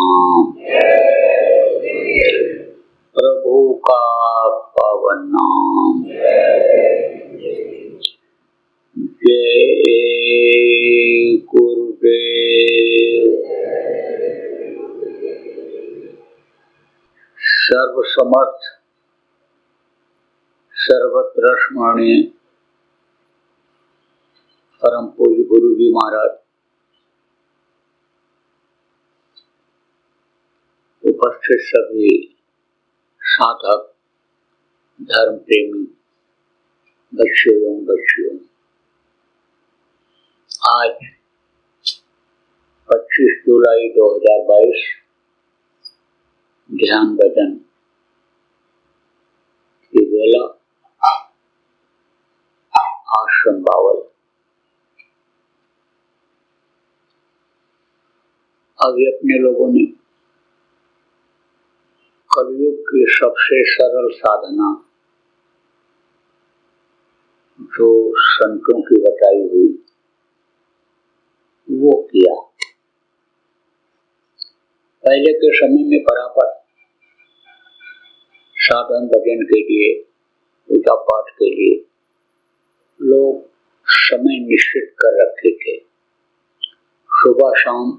नाम, प्रभु का पावन नाम। जय गुरुदेव। सर्वसमर्थ सर्वत्र स्मरणीय परम पूज्य गुरु जी महाराज, उपस्थित सभी साधक, धर्म प्रेमी बच्चों एवं बच्चियों, आज 25 जुलाई 2022 ध्यान भजन की वेला आश्रम बावल। अभी अपने लोगों ने कलयुग की सबसे सरल साधना जो संतों की बताई हुई वो किया। पहले के समय में बराबर साधन भजन के लिए, पूजा पाठ के लिए लोग समय निश्चित कर रखे थे। सुबह शाम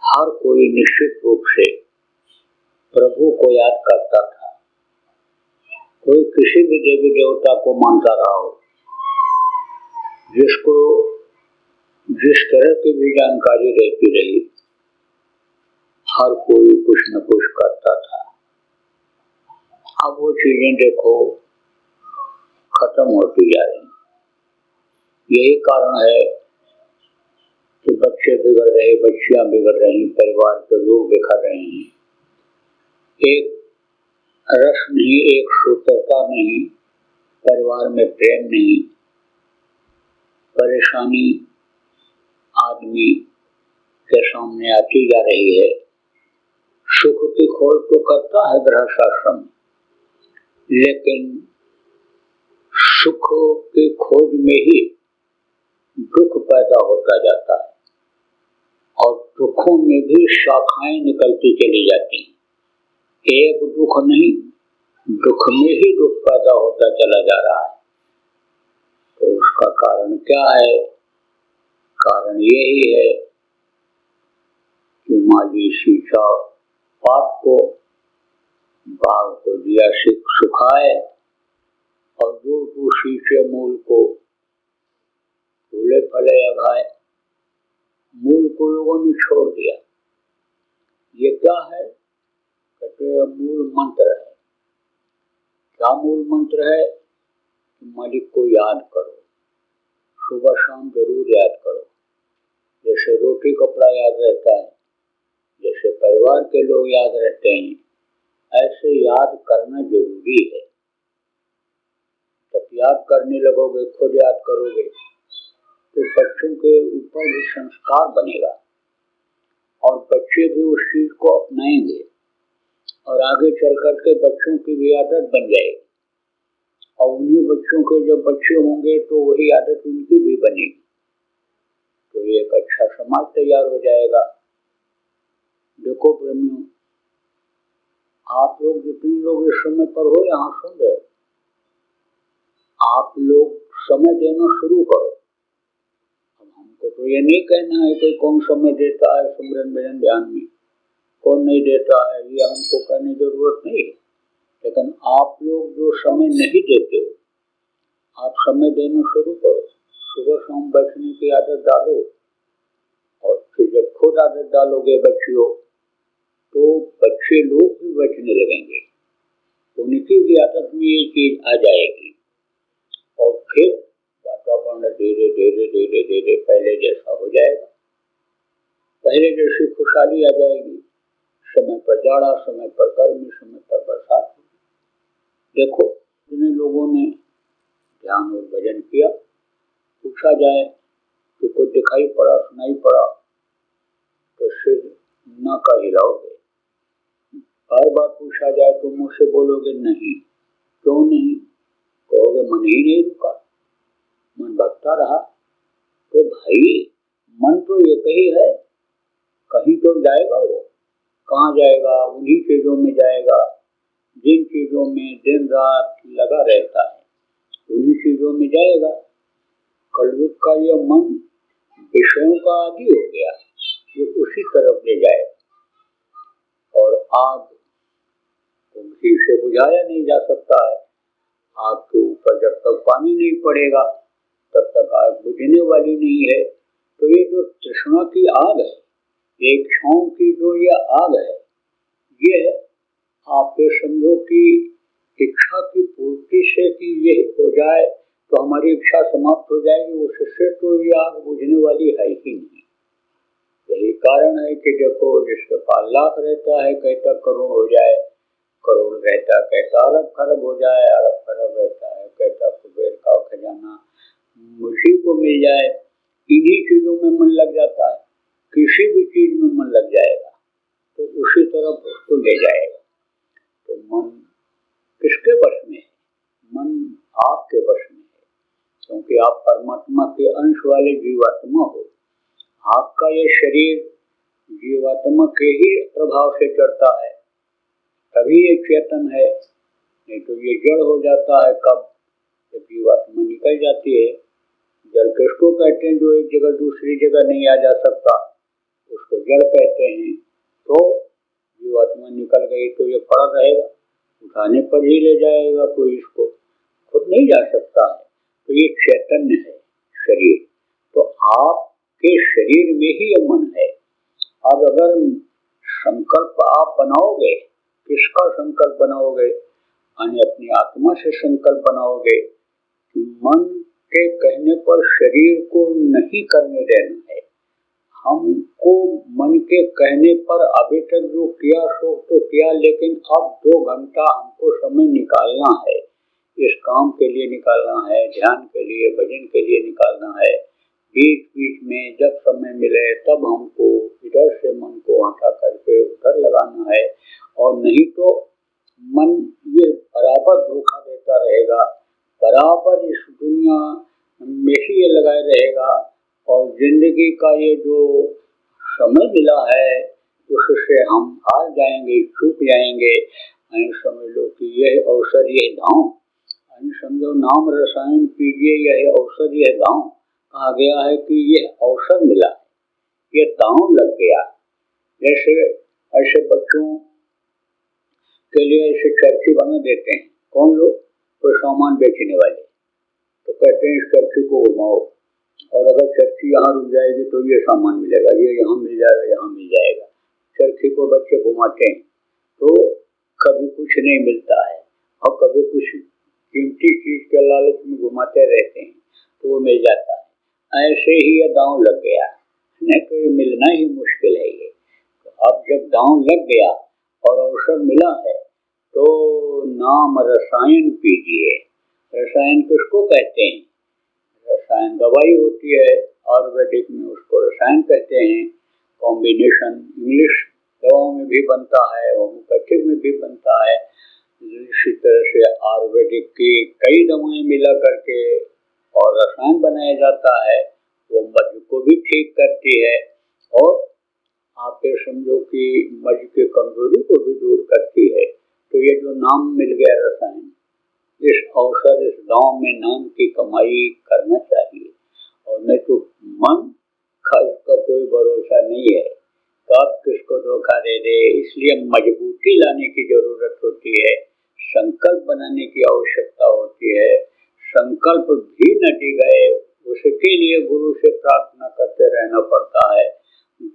हर कोई निश्चित रूप से प्रभु को याद करता था। कोई किसी भी देवी देवता को मानता रहा हो, जिसको जिस तरह की भी जानकारी रहती रही, हर कोई कुछ न कुछ करता था। अब वो चीजें देखो खत्म होती जा रही। यही कारण है कि बच्चे बिगड़ रहे, बच्चियां बिगड़ रही, परिवार के लोग बिखर रहे हैं। एक रस नहीं, एक सूत्रता नहीं, परिवार में प्रेम नहीं, परेशानी आदमी के सामने आती जा रही है। सुख की खोज तो करता है गृहस्थाश्रम, लेकिन सुख की खोज में ही दुख पैदा होता जाता है और दुखों में भी शाखाएं निकलती चली जाती हैं। एक दुख नहीं, दुख में ही दुख पैदा होता चला जा रहा है। तो उसका कारण क्या है? कारण यही है कि माली सींचा पात को, बाग को दिया सुखाए, और जो सींचे मूल को फूले फले अघाए। मूल को लोगों ने छोड़ दिया। ये क्या है? कहते मूल मंत्र है। क्या मूल मंत्र है? मालिक को याद करो, सुबह शाम जरूर याद करो। जैसे रोटी कपड़ा याद रहता है, जैसे परिवार के लोग याद रहते हैं, ऐसे याद करना जरूरी है। जब याद करने लगोगे, खुद याद करोगे, तो बच्चों के ऊपर भी संस्कार बनेगा और बच्चे भी उस चीज को अपनाएंगे और आगे चल करके बच्चों की भी आदत बन जाएगी। और उन्हीं बच्चों के जब बच्चे होंगे तो वही आदत उनकी भी बनेगी। तो एक अच्छा समाज तैयार हो जाएगा। देखो प्रेमियों, आप लोग जितने लोग इस समय पर हो यहाँ सुन रहे हो, आप लोग समय देना शुरू करो। अब हमको तो ये नहीं कहना है कि कौन समय देता है सुमिरन भजन ध्यान में, कौन नहीं देता है, ये हमको कहने की जरूरत नहीं है। लेकिन आप लोग जो समय नहीं देते हो, आप समय देना शुरू करो। सुबह शाम बैठने की आदत डालो, और फिर जब खुद आदत डालोगे बच्चियों, तो बच्चे लोग भी बैठने लगेंगे, उनकी भी आदत में ये चीज आ जाएगी। और फिर वातावरण धीरे धीरे धीरे धीरे पहले जैसा हो जाएगा, पहले जैसी खुशहाली आ जाएगी। समय पर जाड़ा, समय पर गर्मी, समय पर बरसात। देखो जिन लोगों ने ध्यान और भजन किया, पूछा जाए कि कुछ दिखाई पड़ा, सुनाई पड़ा, तो सिर न का हिलाओगे। बार बार पूछा जाए तो मुझसे बोलोगे नहीं। क्यों नहीं? कहोगे मन ही नहीं रुका, मन भटकता रहा। तो भाई मन तो एक ही है, कहीं तो जाएगा वो। कहाँ जाएगा? उन्हीं चीजों में जाएगा जिन चीजों में दिन रात लगा रहता है, उन्हीं चीजों में जाएगा। कलयुग का यह मन विषयों का आदि हो गया, जो उसी तरफ ले जाएगा। और आग को घी से बुझाया नहीं जा सकता है। आग के ऊपर जब तक पानी नहीं पड़ेगा तब तक आग बुझने वाली नहीं है। तो ये जो तृष्णा की आग है, ये इच्छाओं की जो ये आग है, ये आप ये समझो कि इच्छा की पूर्ति से कि ये हो जाए तो हमारी इच्छा समाप्त हो जाएगी, उससे तो ये आग बुझने वाली है ही नहीं। यही कारण है कि देखो, जिसके पास लाख रहता है कहता करोड़ हो जाए, करोड़ रहता कहता अरब खरब हो जाए, अरब खरब रहता है कहता कुबेर का खजाना मुझी को मिल जाए। इन्हीं चीजों में मन लग जाता है। किसी भी चीज में मन लग जाएगा तो उसी तरफ उसको ले जाएगा। तो मन किसके वश में है? मन आपके वश में है, क्योंकि आप परमात्मा के अंश वाले जीवात्मा हो। आपका ये शरीर जीवात्मा के ही प्रभाव से चढ़ता है, तभी ये चेतन है। नहीं तो ये जड़ हो जाता है कब? जब जीवात्मा निकल जाती है। जड़ किसको कहते हैं? जो एक जगह दूसरी जगह नहीं आ जा सकता, उसको जड़ कहते हैं। तो जीवात्मा निकल गई तो ये पड़ा रहेगा, उठाने पर ही ले जाएगा कोई, इसको खुद नहीं जा सकता है। तो ये चैतन्य है शरीर। तो आपके शरीर में ही ये मन है। अब अगर संकल्प आप बनाओगे, किसका संकल्प बनाओगे? यानी अपनी आत्मा से संकल्प बनाओगे कि मन के कहने पर शरीर को नहीं करने देना है। हमको मन के कहने पर अभी तक जो किया सो तो किया, लेकिन अब 2 घंटा हमको समय निकालना है, इस काम के लिए निकालना है, ध्यान के लिए, भजन के लिए निकालना है। बीच बीच में जब समय मिले तब हमको इधर से मन को हटा करके उधर लगाना है। और नहीं तो मन ये बराबर धोखा देता रहेगा, बराबर इस दुनिया में ही ये लगाए रहेगा। और जिंदगी का ये जो समय मिला है उससे हम हार जाएंगे, चूक जाएंगे। समझ लो कि यह अवसर, यह दांव, समझो नाम रसायन पीजिए, यह अवसर, यह दांव। कहा गया है कि यह अवसर मिला, ये दांव लग गया। जैसे ऐसे बच्चों के लिए ऐसे चरखी बना देते हैं कौन लोग? कोई सामान बेचने वाले, तो कहते हैं इस चरखी को घुमाओ, और अगर चरखी यहाँ रुक जाएगी तो ये सामान मिलेगा, ये यहाँ मिल जाएगा, यहाँ मिल जाएगा। चरखी को बच्चे घुमाते हैं तो कभी कुछ नहीं मिलता है, और कभी कुछ कीमती चीज के लालच में घुमाते रहते हैं तो वो मिल जाता है। ऐसे ही ये दांव लग गया, नहीं तो ये मिलना ही मुश्किल है। ये तो अब जब दांव लग गया और अवसर मिला है तो नाम रसायन पीजिए। रसायन किसको कहते हैं? रसायन दवाई होती है, आयुर्वेदिक में उसको रसायन कहते हैं। कॉम्बिनेशन इंग्लिश दवाओं में भी बनता है, होम्योपैथिक में भी बनता है। इसी तरह से आयुर्वेदिक की कई दवाएं मिला करके और रसायन बनाया जाता है। वो मज्ज को भी ठीक करती है और आप ये समझो कि मज्ज की कमजोरी को भी दूर करती है। तो ये जो नाम मिल गया रसायन, इस अवसर, इस गांव में नाम की कमाई करना चाहिए। और नहीं तो मन का इसका कोई भरोसा नहीं है, तो आप किसको धोखा दे दे। इसलिए मजबूती लाने की जरूरत होती है, संकल्प बनाने की आवश्यकता होती है। संकल्प भी न गए, उसके लिए गुरु से प्रार्थना करते रहना पड़ता है,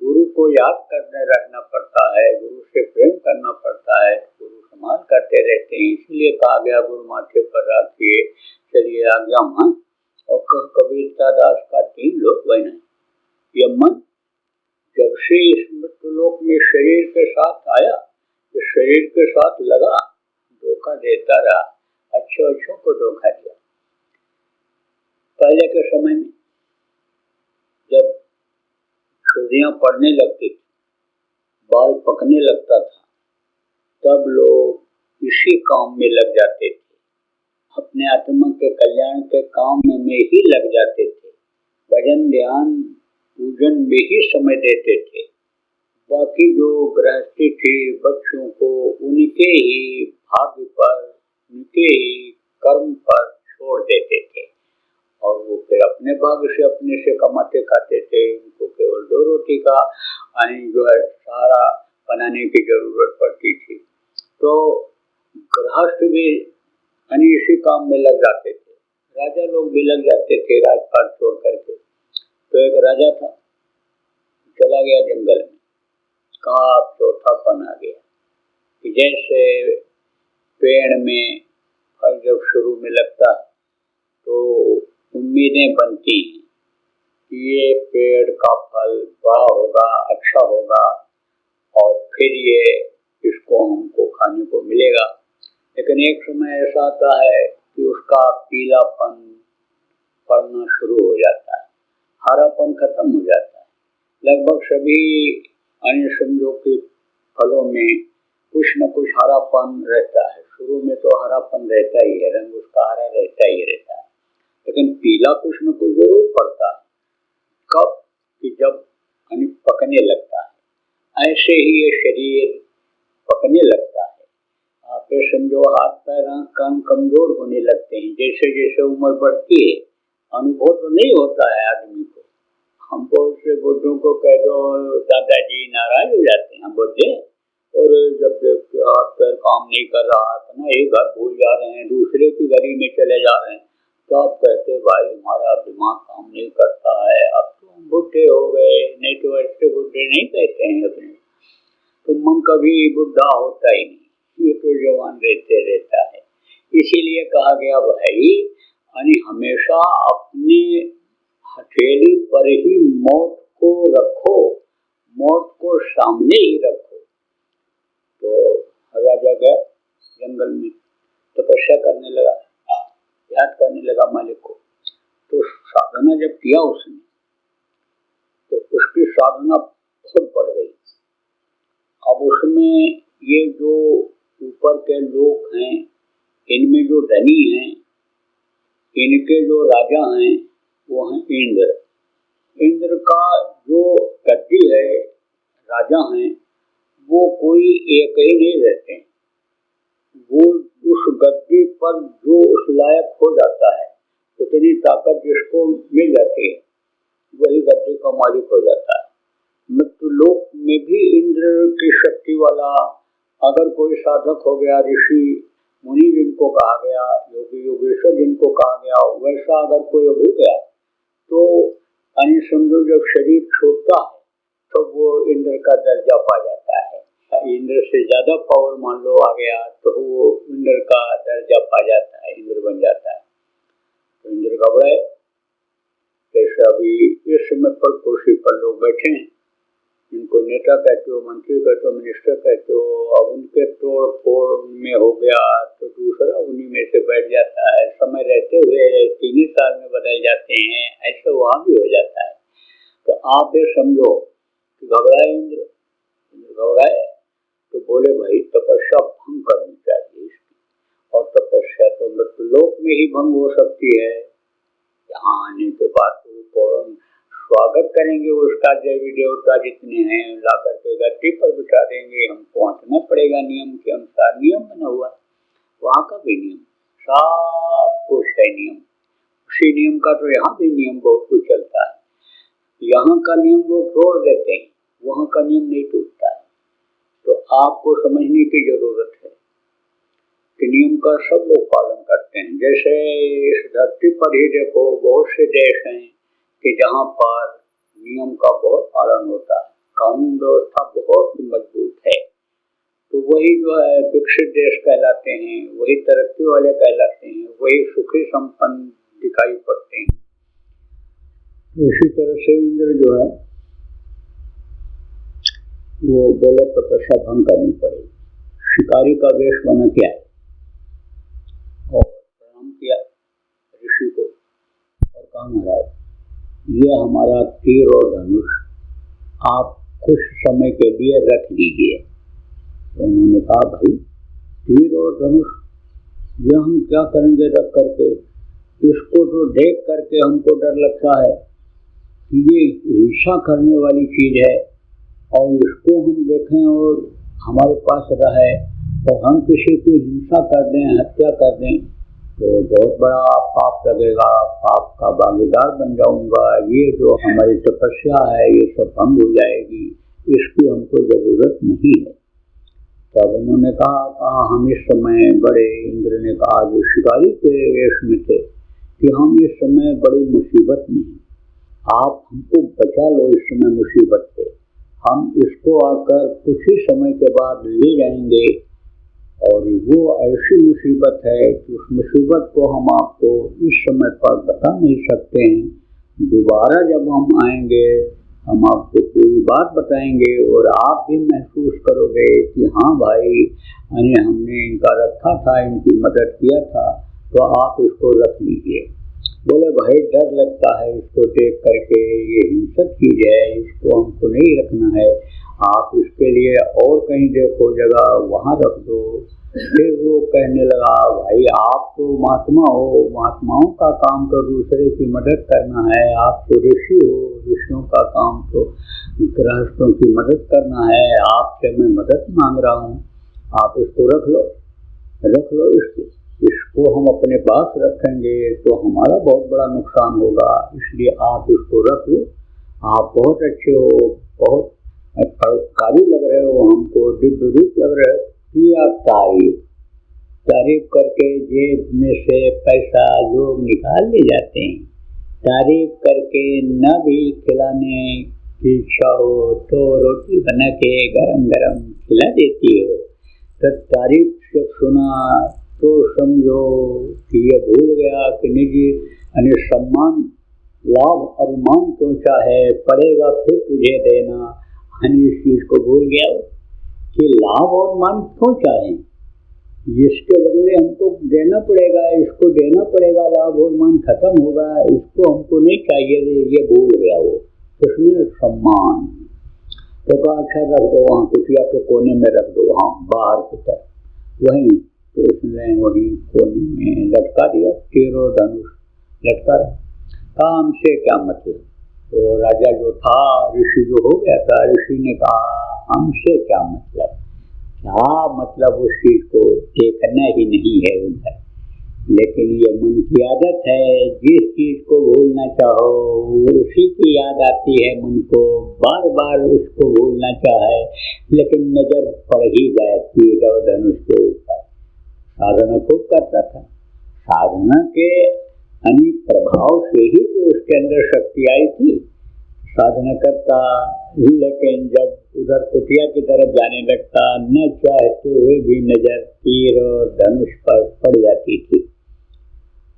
गुरु को याद करने रहना पड़ता है, गुरु से प्रेम करना पड़ता है। गुरु सम्मान करते रहते हैं, इसलिए कहा गया गुरु माथे पर रखिए, चलिए आज्ञा मान। और कबीर दास का 3 लोक बना। यह मन जब से इस मृत्युलोक में शरीर के साथ आया, तो शरीर के साथ लगा, धोखा देता रहा, अच्छों को धोखा दिया। पहले के समय में जब छुरियां पड़ने लगती थी, बाल पकने लगता था, तब लोग इसी काम में लग जाते थे, अपने आत्मा के कल्याण के काम में ही लग जाते थे, भजन ध्यान पूजन में ही समय देते थे, बाकी जो गृहस्थी थी बच्चों को उनके ही भाग्य पर, उनके ही कर्म पर छोड़ देते थे और वो फिर अपने भाग्य से अपने से कमाते खाते थे। उनको केवल 2 रोटी का जो है सहारा बनाने की जरूरत पड़ती थी। तो गृहस्थ भी इसी काम में लग जाते थे, राजा लोग भी लग जाते थे राजपाट छोड़ करके। तो एक राजा था, चला गया जंगल में, कहा अब चौथापन आ गया कि जैसे पेड़ में फल जब शुरू में लगता है तो उम्मीदें बनती हैं कि ये पेड़ का फल बड़ा होगा, अच्छा होगा और फिर ये इसको हमको खाने को मिलेगा। लेकिन एक समय ऐसा आता है कि उसका पीलापन पड़ना शुरू हो जाता है, हरापन खत्म हो जाता है। लगभग सभी अन्य समझो के फलों में कुछ न कुछ हरापन रहता है। शुरू में तो हरापन रहता ही है, रंग उसका हरा रहता ही रहता है, लेकिन पीला कुछ न कुछ जरूर पड़ता है। कब कि जब पकने लगता है, ऐसे ही ये शरीर पकने लगता है। आप समझो हाथ पैर आंख कान कमजोर होने लगते हैं। जैसे जैसे उम्र बढ़ती है अनुभव तो नहीं होता है आदमी को। हम बहुत से बुढ़ों को कह दो दादाजी, नाराज हो जाते हैं बुढ़े, और जब देखते हाथ पैर काम नहीं कर रहा है ना, एक घर भूल जा रहे हैं, दूसरे की गली में चले जा रहे हैं, तो आप कहते भाई हमारा दिमाग काम नहीं करता है, अब तो हम बुढ़े हो गए। नहीं तो ऐसे बुढ़े नहीं कहते हैं अपने, तो मन कभी बुढ़ा होता ही नहीं, ये तो जवान रहता है। इसीलिए कहा गया भाई हमेशा अपनी हथेली पर ही मौत को रखो, मौत को सामने ही रखो। तो राजा गया जंगल में, तपस्या करने लगा, याद करने लगा मालिक को। तो साधना जब किया उसने तो उसकी साधना बहुत बढ़ गई। अब उसमें ये जो ऊपर के लोग हैं, इनमें जो धनी हैं, इनके जो राजा हैं वो हैं इंद्र। इंद्र का जो गद्दी है, राजा हैं, वो कोई एक ही नहीं रहते हैं। वो उस गद्दी पर जो उस लायक हो जाता है, उतनी ताकत जिसको मिल जाती है वही गद्दी का मालिक हो जाता है। मृत्यु लोक में भी इंद्र की शक्ति वाला अगर कोई साधक हो गया, ऋषि मुनि जिनको कहा गया, योगी योगेश्वर जिनको कहा गया, वैसा अगर कोई हो गया तो समझो जब शरीर छोड़ता है तो वो इंद्र का दर्जा पा जाता है। इंद्र से ज्यादा पावर मान लो आ गया तो वो इंद्र का दर्जा पा जाता है, इंद्र बन जाता है। तो इंद्र घबराए। जैसे अभी इस समय पर कुर्सी पर लोग बैठे हैं, इनको नेता कहते हो, मंत्री कहते हो, मिनिस्टर कहते हो, अब उनके तोड़ फोड़ में हो गया तो दूसरा उन्हीं में से बैठ जाता है। समय रहते हुए 3 साल में बदल जाते हैं, ऐसे वहां भी हो जाता है। तो आप ये समझो कि घबराए इंद्र घबराए तो बोले भाई तपस्या भंग करनी चाहिए इसकी, और तपस्या तो मृत्यु लोक में ही भंग हो सकती है। यहाँ आने के बाद तो फौरन स्वागत करेंगे उसका, देवी देवता जितने हैं ला करके गद्दी पर बिठा देंगे, हमको हटना पड़ेगा नियम के अनुसार। नियम बना हुआ वहाँ का भी नियम, सब कुछ है नियम। उसी नियम का तो यहाँ भी नियम बहुत कुछ चलता है। यहाँ का नियम वो तोड़ देते हैं, वहाँ का नियम नहीं टूटता है। तो आपको समझने की जरूरत है कि नियम का सब लोग पालन करते हैं। जैसे इस धरती पर ही देखो बहुत से देश हैं कि जहाँ पर नियम का बहुत पालन होता है, कानून व्यवस्था बहुत मजबूत है। तो वही जो है विकसित देश कहलाते हैं, वही तरक्की वाले कहलाते हैं, वही सुखी संपन्न दिखाई पड़ते हैं। इसी तरह से इंद्र जो है वो बोले तपस्या भंग करनी पड़ेगी। शिकारी का वेश बना क्या है और प्रणाम किया ऋषि को और कहा महाराज ये हमारा तीर और धनुष आप कुछ समय के लिए रख लीजिए। तो उन्होंने कहा भाई तीर और धनुष ये हम क्या करेंगे रख करके, इसको तो देख करके हमको डर लगता है कि ये हिंसा करने वाली चीज है और इसको हम देखें और हमारे पास रहे तो हम किसी की हिंसा कर दें, हत्या कर दें तो बहुत बड़ा पाप लगेगा, पाप का भागीदार बन जाऊंगा, ये जो हमारी तपस्या है ये सब भंग हो जाएगी, इसकी हमको जरूरत नहीं है। तब उन्होंने कहा हम इस समय बड़े, इंद्र ने कहा जो शिकारी के वेश में थे, कि हम इस समय बड़ी मुसीबत में हैं, आप हमको बचा लो इस समय मुसीबत से, हम इसको आकर कुछ ही समय के बाद ले जाएंगे। और वो ऐसी मुसीबत है कि उस मुसीबत को हम आपको इस समय पर बता नहीं सकते हैं, दोबारा जब हम आएंगे हम आपको पूरी बात बताएंगे और आप भी महसूस करोगे कि हाँ भाई हमने इनका रखा था, इनकी मदद किया था, तो आप इसको रख लीजिए। बोले भाई डर लगता है इसको देख करके, ये हिंसक चीज है, इसको हमको नहीं रखना है, आप इसके लिए और कहीं देखो जगह, वहाँ रख दो। फिर वो कहने लगा भाई आप तो महात्मा हो, महात्माओं का काम तो दूसरे की मदद करना है, आप तो ऋषि हो, ऋषियों का काम तो गृहस्थों की मदद करना है, आपसे मैं मदद मांग रहा हूँ, आप इसको रख लो इसको हम अपने पास रखेंगे तो हमारा बहुत बड़ा नुकसान होगा, इसलिए आप इसको रख लो, आप बहुत अच्छे हो, बहुत परोपकारी लग रहे हो, हमको दिव्य रूप लग रहे हो। किया तारीफ करके जेब में से पैसा लोग निकाल ले जाते हैं, तारीफ करके न भी खिलाने की इच्छा हो तो रोटी बना के गरम गरम खिला देती हो। तो तारीफ जब सुना तो समझो कि ये भूल गया कि निजी सम्मान लाभ और मान क्यों चाहे, पड़ेगा फिर तुझे देना, इस चीज को भूल गया कि लाभ और मान क्यों चाहे, इसके बदले हमको देना पड़ेगा, इसको देना पड़ेगा, लाभ और मान खत्म होगा, इसको हमको नहीं चाहिए, ये भूल गया वो, उसमें सम्मान। तो कहा अच्छा रख दो वहाँ कुटिया के कोने में रख दो, वहाँ बाहर की तरफ वहीं, तो उसने वहीं कोने में लटका दिया, तीरों धनुष लटका रहा। काम से क्या मतलब, तो राजा जो था, ऋषि जो हो गया था, ऋषि ने कहा हमसे क्या मतलब उस चीज को देखना ही नहीं है उधर, लेकिन ये मन की आदत है, जिस चीज को भूलना चाहो उसी की याद आती है मन को, बार बार उसको भूलना चाहे, लेकिन नजर पड़ ही जाती है धनुष के ऊपर। साधना खूब करता था, साधना के अनेक प्रभाव से ही तो उसके अंदर शक्ति आई थी, साधना करता, लेकिन जब उधर कुटिया की तरफ जाने लगता, न चाहते हुए भी नजर तीर और धनुष पर पड़ जाती थी।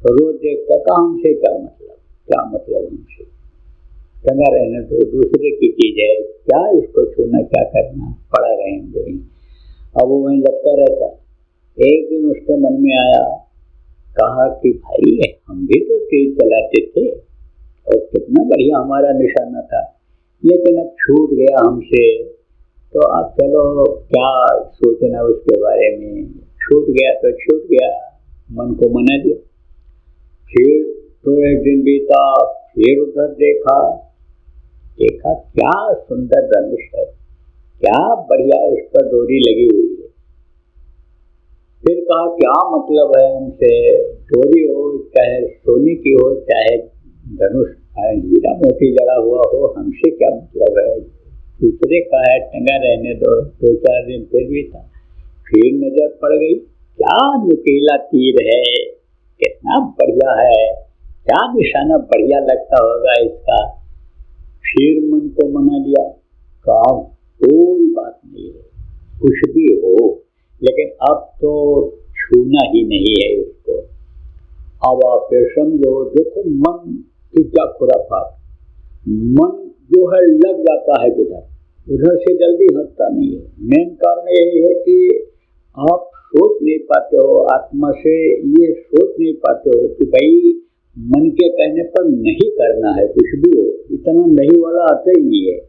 तो रोज देखता था हमसे क्या मतलब हमसे टंगा रहने तो दूसरे की चीज है, क्या इसको छूना, क्या करना, पड़ा रहेंगे। अब वो वहीं लटका रहता। एक दिन उसके मन में आया, कहा कि भाई हम भी तो तेज चलाते थे और कितना बढ़िया हमारा निशाना था, लेकिन अब छूट गया हमसे, तो अब चलो क्या सोचना उसके बारे में, छूट गया तो छूट गया, मन को मना दिया। फिर तो एक दिन बीता, फिर उधर देखा क्या सुंदर धनुष है, क्या बढ़िया इस पर डोरी लगी हुई है। फिर कहा क्या मतलब है हमसे, डोरी हो चाहे सोने की हो चाहे धनुष हीरा मोती जड़ा हुआ हो, हमसे क्या मतलब है, दूसरे का है, टंगा रहने दो। 2-4 दिन फिर भी था, फिर नजर पड़ गई, क्या नुकीला तीर है, कितना बढ़िया है, क्या निशाना बढ़िया लगता होगा इसका। फिर मन को मना लिया, कहा कोई बात नहीं है, कुछ भी हो, लेकिन अब तो छूना ही नहीं है इसको। अब आप समझो, देखो मन की क्या खुराफात, मन जो है लग जाता है किधर, उधर से जल्दी हटता नहीं है। मेन कारण यही है कि आप सोच नहीं पाते हो, आत्मा से ये सोच नहीं पाते हो कि भाई मन के कहने पर नहीं करना है, कुछ भी हो, इतना नहीं वाला आता ही नहीं है,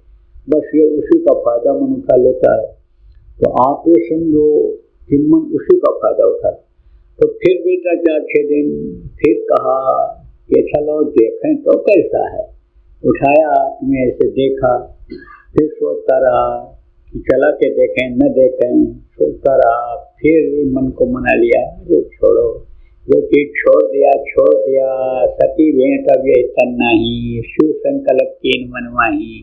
बस ये उसी का फायदा मन उठा लेता है। तो आप ये समझो कि मन उसी का फायदा उठा। तो फिर बेटा 4-6 दिन फिर कहा कि चलो देखें तो कैसा है, उठाया, तुम्हें ऐसे देखा, फिर सोचता रहा कि चला के देखें न देखें, सोचता रहा, फिर मन को मना लिया अरे छोड़ो, जो चीज छोड़ दिया, सती भेंट अब ये तन नहीं, शिव संकल्प कीन मनवाही।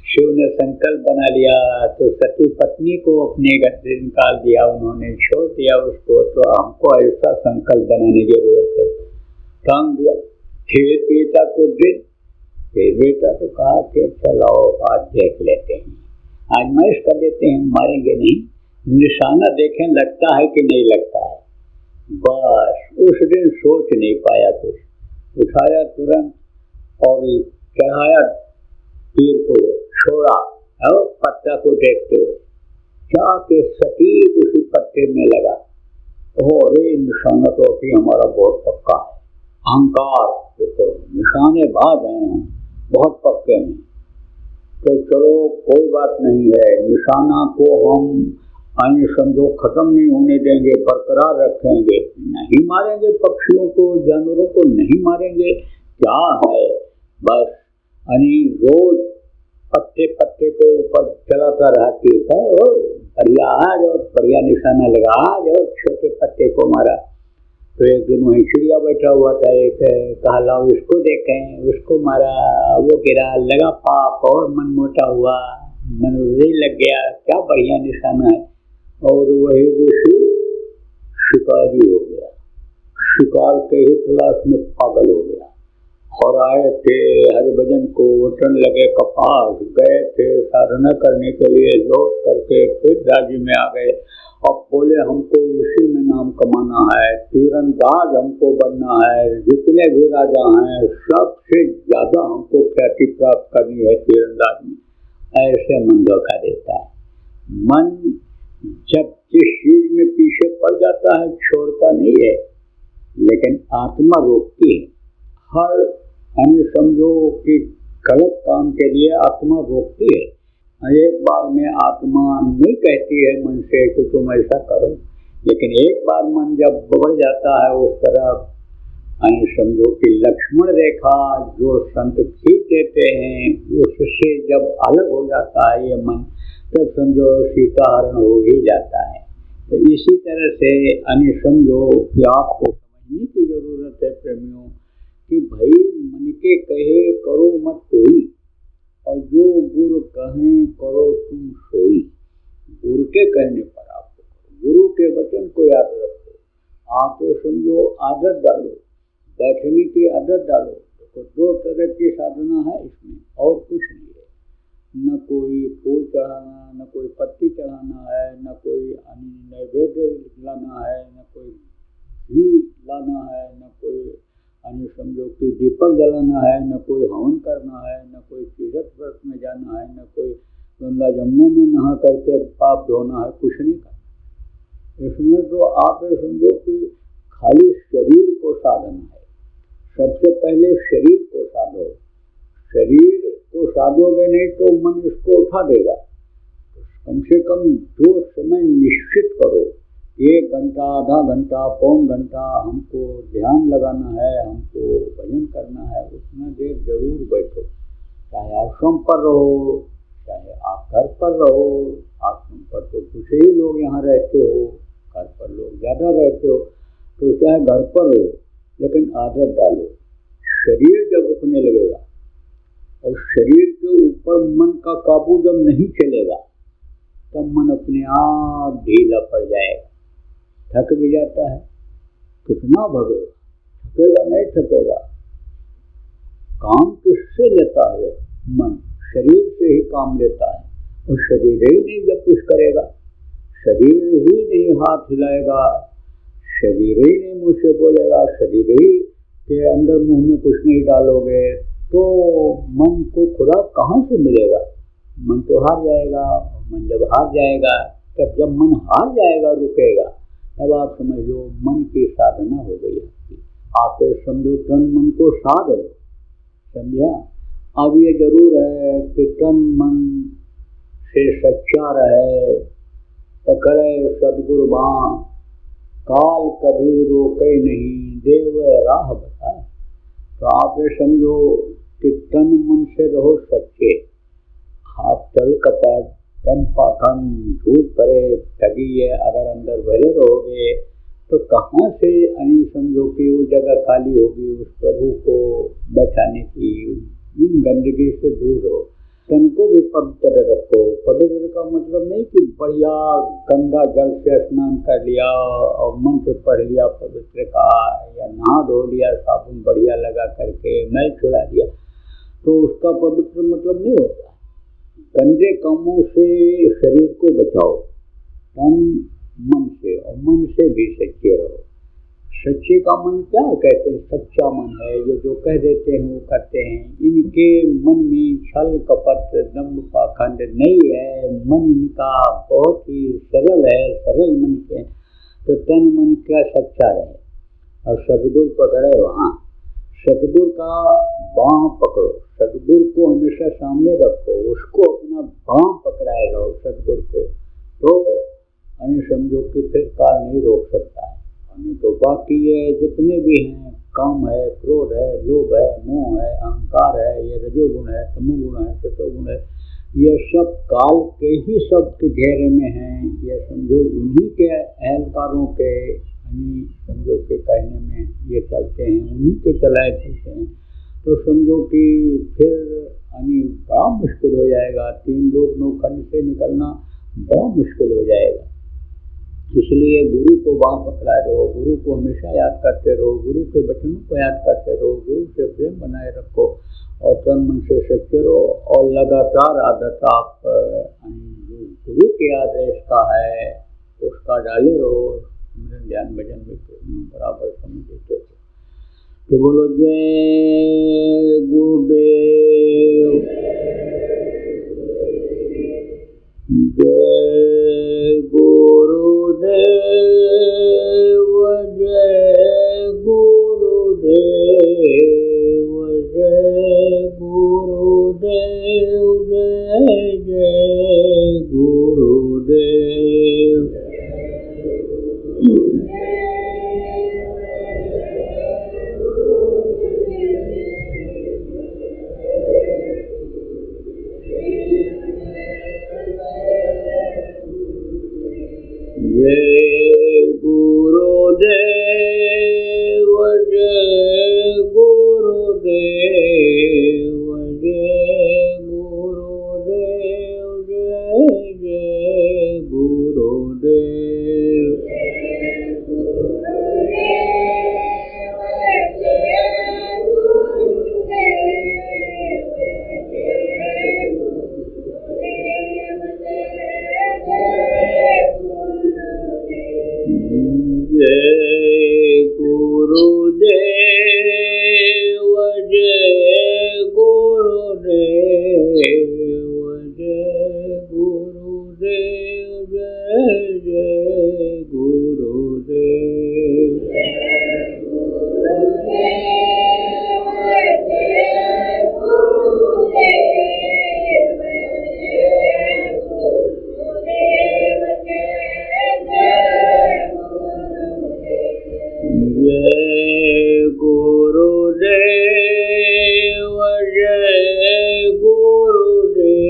शिव ने संकल्प बना लिया तो सती पत्नी को अपने घर से निकाल दिया, उन्होंने छोड़ दिया उसको, तो हमको ऐसा संकल्प बनाने की जरूरत है। टांग दिया। फिर बेटा को दिन, फिर बेटा तो कहा कि चलो आज देख लेते हैं, आजमाइश कर लेते हैं, मारेंगे नहीं, निशाना देखें लगता है कि नहीं लगता है। बस उस दिन सोच नहीं पाया कुछ, उठाया तुरंत और चढ़ाया तीर को, छोड़ा और पत्ता को देखते हुए जाके सटीक उसी पत्ते में लगा। अरे निशाना तो अभी हमारा बहुत पक्का है। अहंकार देखो, निशाने बाज हैं, बहुत पक्के हैं, तो चलो कोई बात नहीं है, निशाना को हम समझो खत्म नहीं होने देंगे, बरकरार रखेंगे, नहीं मारेंगे पक्षियों को, जानवरों को नहीं मारेंगे, क्या है बस रोज पत्ते पत्ते के ऊपर चलाता रहती था, बढ़िया आज और बढ़िया निशाना लगा, आज और छोटे पत्ते को मारा। तो एक दिन वहीं चिड़िया बैठा हुआ था, एक कहा लाओ इसको देखें, उसको मारा, वो गिरा, लगा पाप और मन मोटा हुआ, मन लग गया, क्या बढ़िया निशाना है। और वही ऋषि शिकारी हो गया, शिकार के ही तलाश में पागल हो गया। और आए थे हरिभजन को, उठन लगे कपास, गए थे साधना करने के लिए, लौट करके फिर राज्य में आ गए। अब बोले हमको इसी में नाम कमाना है, तीरंदाज हमको बनना है, जितने भी राजा हैं सबसे ज्यादा हमको ख्याति प्राप्त करनी है तीरंदाज में। ऐसे मन धोखा देता है। मन जब जिस चीज में पीछे पड़ जाता है छोड़ता नहीं है, लेकिन आत्मा रोकती है। हर समझो कि गलत काम के लिए आत्मा रोकती है। एक बार में आत्मा नहीं कहती है मन से कि तुम ऐसा करो, लेकिन एक बार मन जब बढ़ जाता है उस तरफ, समझो कि लक्ष्मण रेखा जो संत खींच देते हैं उससे जब अलग हो जाता है ये मन, तब समझो सीता हरण हो ही जाता है। तो इसी तरह से समझो कि आपको समझने की जरूरत है प्रेमियों कि भाई मन के कहे करो मत कोई, और जो गुरु कहें करो तुम सोई। गुरु के कहने पर आपको करो, गुरु के वचन को याद रखो, आप समझो आदत डालो, बैठने की आदत डालो। तो दो तरह की साधना है इसमें, और कुछ नहीं है। न कोई फूल चढ़ाना, न कोई पत्ती चढ़ाना है, न कोई नैवेद्य लाना है, न कोई घी लाना है, न कोई समझो कि दीपक जलाना है, न कोई हवन करना है, न कोई तीर्थ व्रत में जाना है, न कोई गंगा जमुना में नहा करके पाप धोना है, कुछ नहीं करना। इसमें तो आप समझो कि खाली शरीर को साधना है। सबसे पहले शरीर को साधो, शरीर को साधोगे नहीं तो मन इसको उठा देगा। कम से कम जो समय निश्चित करो, 1 घंटा, आधा घंटा, पौन घंटा हमको ध्यान लगाना है, हमको भजन करना है, उतना देर जरूर बैठो। चाहे आश्रम पर रहो, चाहे आप घर पर रहो, आश्रम पर तो कुछ ही लोग यहाँ रहते हो, घर पर लोग ज़्यादा रहते हो, तो चाहे घर पर रहो, लेकिन आदत डालो। शरीर जब रुकने लगेगा और शरीर के ऊपर मन का काबू जब नहीं चलेगा, तब मन अपने आप ढीला पड़ जाएगा, थक भी जाता है। कितना भगेगा, थकेगा नहीं थकेगा। काम किससे लेता है मन? शरीर से ही काम लेता है, और शरीर ही नहीं जब कुछ करेगा, शरीर ही नहीं हाथ हिलाएगा, शरीर ही नहीं मुँह से बोलेगा, शरीर ही के अंदर मुंह में कुछ नहीं डालोगे, तो मन को खुराक कहाँ से मिलेगा? मन तो हार जाएगा। मन जब हार जाएगा, तब जब मन हार जाएगा, रुकेगा, तब आप समझ लो मन की साधना हो गई आपकी। आप समझो तन मन को साध लो, समझा। अब ये जरूर है कि तन मन से सच्चा रहे, पकड़े सदगुरु बाँ, काल कभी रोके नहीं, देव राह बताए। तो आप ये समझो कि तन मन से रहो सच्चे, आप छल कपट दम पाखंड झूठ भरे ठगी है अगर अंदर भरे रहोगे तो कहाँ से समझो कि वो जगह खाली होगी उस प्रभु को बैठाने की। इन गंदगी से दूर रहो, तन को भी पवित्र रखो। पवित्र का मतलब नहीं कि बढ़िया गंगा जल से स्नान कर लिया और मंत्र पढ़ लिया पवित्र का, या नहा धो लिया साबुन बढ़िया लगा करके मैल छुड़ा दिया, तो उसका पवित्र मतलब नहीं होता। गंदे कामों से शरीर को बचाओ, तन मन से, और मन से भी सच्चे रहो। सच्चे का मन क्या कहते हैं? सच्चा मन है, ये जो कह देते हैं वो करते हैं। इनके मन में छल कपट दंभ पाखंड नहीं है। मन इनका बहुत ही सरल है, सरल मन के, तो तन मन का सच्चा रहे और सदगुरु पकड़े वहाँ। सदगुरु का बाँह पकड़ो, सदगुरु को हमेशा सामने रखो, उसको अपना बाँह पकड़ाए रहो सदगुरु को, तो समझो कि फिर काल नहीं रोक सकता है। तो बाकी ये जितने भी हैं, काम है, क्रोध है, लोभ है, मोह है, अहंकार है, ये रजोगुण है, तमोगुण है, सतोगुण है, ये सब काल के ही सब के घेरे में हैं। ये समझो उन्हीं के अहंकारों के समझो के कहने में ये चलते हैं, उन्हीं के चलाए चलते हैं। तो समझो कि फिर बड़ा मुश्किल हो जाएगा। 3 लोक नौखंड से निकलना बड़ा मुश्किल हो जाएगा। इसलिए गुरु को बाँह पकड़ाए रहो, गुरु को हमेशा याद करते रहो, गुरु के वचनों को याद करते रहो, गुरु से प्रेम बनाए रखो और तन मन से सच्चे रहो। और लगातार आदत आप गुरु के आदेश का है उसका डाले रहो। मेरे ध्यान भजन में बराबर समय देते हो। तो बोलो जय गुरुदेव, जय गुरुदेव, जय गुरुदेव, जय गुरुदेव, जय जय गुरुदेव। जय गुरुदेव, जय गुरुदेव, जय गुरुदेव, जय जय गुरुदेव। जय गुरुदेव, जय गुरुदेव, जय गुरुदेव, जय जय गुरुदेव। जय गुरुदेव, जय गुरुदेव,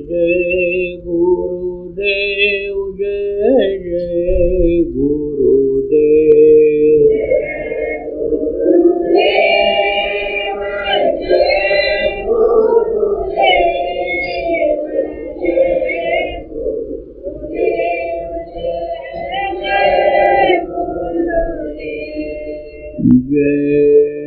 जय गुरुदेव, जय जय गुरुदेव। जय